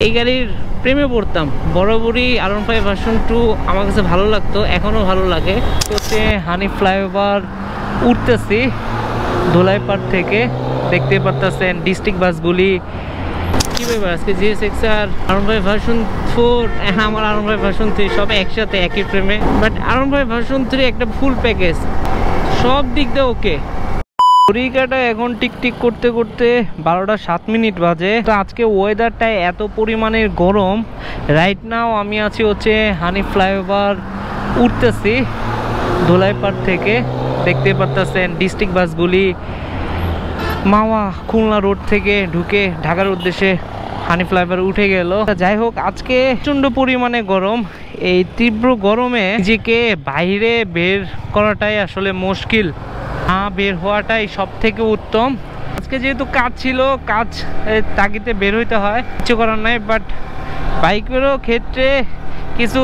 এই গাড়ির প্রেমে পড়তাম বরাবরই। R15 ভার্সন 2 আমার কাছে ভালো লাগতো, এখনো ভালো লাগে। হচ্ছে হানি ফ্লাইওভার উঠতেছি ধোলাইপাড় থেকে, দেখতে পারতেছেন ডিস্ট্রিক্ট বাসগুলি। কি ব্যাপার আজকে GSX আর R15 ভার্সন 4 আমার R15 ভার্সন 3 সব একসাথে একই প্রেমে। বাট R15 ভার্সন 3 একটা ফুল প্যাকেজ, সব দিক দিয়ে ওকে। ঘড়িকাটা এখন টিকটিক করতে করতে 12টা 7 মিনিট বাজে। তো আজকে ওয়েদারটা এত পরিমাণের গরম। রাইট নাও আমি আছি হচ্ছে হানি ফ্লাইওভার উঠতেছি ধোলাইপাড় থেকে, দেখতে পারতেছেন ডিস্ট্রিক্ট বাসগুলি মাওয়া খুলনা রোড থেকে ঢুকে ঢাকার উদ্দেশ্যে হানি ফ্লাইওভার উঠে গেল। যাই হোক, আজকে প্রচণ্ড পরিমাণে গরম। এই তীব্র গরমে নিজেকে বাইরে বের করাটাই আসলে মুশকিল, বের হওয়াটাই সব থেকে উত্তম। আজকে যেহেতু কাজ ছিল, কাজ তাগিদে বের হইতে হয়, কিছু করার নাই। বাট বাইকেরও ক্ষেত্রে কিছু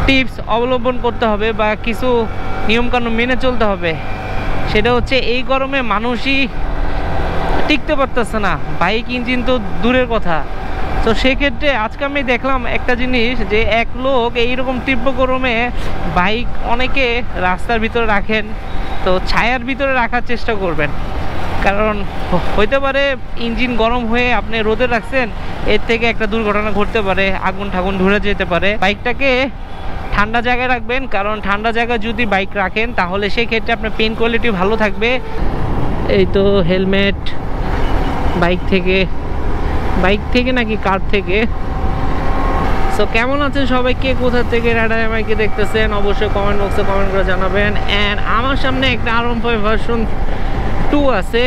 টিপস অবলম্বন করতে হবে বা কিছু নিয়মকানুন মেনে চলতে হবে। সেটা হচ্ছে এই গরমে মানুষই টিকতে পারতেছে না, বাইক ইঞ্জিন তো দূরের কথা। তো সেক্ষেত্রে আজকে আমি দেখলাম একটা জিনিস, যে এক লোক এইরকম তীব্র গরমে বাইক অনেকে রাস্তার ভিতরে রাখেন, তো ছায়ার ভিতরে রাখার চেষ্টা করবেন। কারণ হইতে পারে ইঞ্জিন গরম হয়ে আপনি রোদে রাখছেন, এর থেকে একটা দুর্ঘটনা ঘটতে পারে, আগুন ঠাগুন ধরে যেতে পারে। বাইকটাকে ঠান্ডা জায়গায় রাখবেন, কারণ ঠান্ডা জায়গায় যদি বাইক রাখেন তাহলে সেই ক্ষেত্রে আপনার পেন কোয়ালিটি ভালো থাকবে। এই তো হেলমেট বাইক থেকে নাকি কার থেকে। সো কেমন আছেন সবাই, কে কোথা থেকে রাইডার এমআইকে দেখতেছেন অবশ্যই কমেন্ট বক্সে কমেন্ট করে জানাবেন। অ্যান্ড আমার সামনে একটা R15 ভার্সন 2 আছে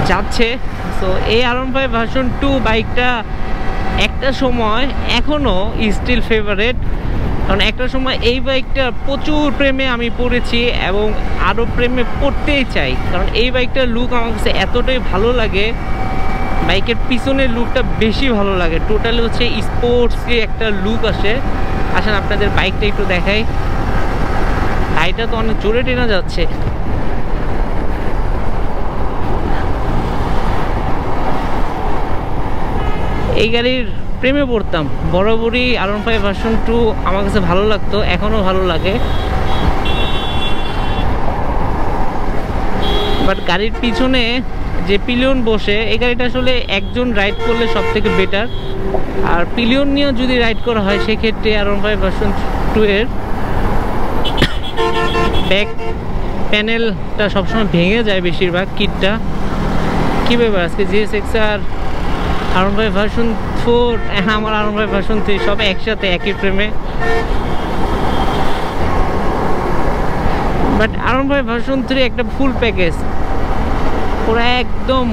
যাচ্ছে। সো এই R15 ভার্সন 2 বাইকটা একটা সময় এখনও স্টিল ফেভারেট, কারণ একটা সময় এই বাইকটা প্রচুর প্রেমে আমি পড়েছি এবং আরও প্রেমে পড়তেই চাই। কারণ এই বাইকটার লুক আমার কাছে এতটাই ভালো লাগে, বাইকের পিছনের লুকটা বেশি ভালো লাগে। টোটালি হচ্ছে স্পোর্টসি একটা লুক আসে। আসেন আপনাদের বাইকটা একটু দেখাই। গাড়িটা তো অনেক জোরে টেনা যাচ্ছে। এই গাড়ির প্রেমে পড়তাম বরাবরই। R15 ভার্সন 2 আমার কাছে ভালো লাগতো, এখনো ভালো লাগে। বাট গাড়ির পিছনে যে পিলিয়ন বসে, এই গাড়িটা আসলে একজন রাইড করলে সব থেকে বেটার। আর পিলিয়ন নিয়ে যদি রাইড করা হয় সেক্ষেত্রে R15 ভার্সন 2 এর ব্যাক প্যানেলটা সবসময় ভেঙে যায় বেশিরভাগ কিটটা। কী ব্যাপার আজকে GSX আর R15 ভার্সন 4 আমার R15 ভার্সন 3 সব একসাথে একই ফ্রেমে। বাট R15 ভার্সন 3 একটা ফুল প্যাকেজ, ওরা একদম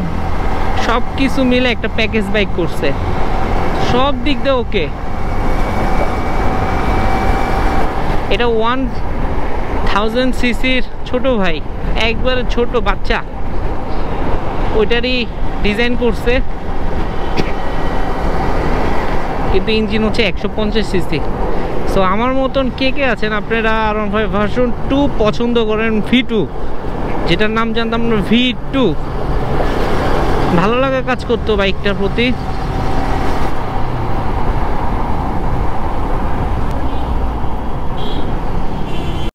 সব কিছু মিলে একটা প্যাকেজ বাইক করছে, সব দিক দিয়ে ওকে। এটা 1000 সিসির ছোট ভাই, একবারে ছোট বাচ্চা, ওইটারই ডিজাইন করছে। কিন্তু ইঞ্জিন হচ্ছে 150 সিসি। সো আমার মতন কে কে আছেন আপনারা R15 ভার্সন 2 পছন্দ করেন, V2 যেটার নাম জানতাম না, V2 ভালো লাগা কাজ করতো বাইকটার প্রতি।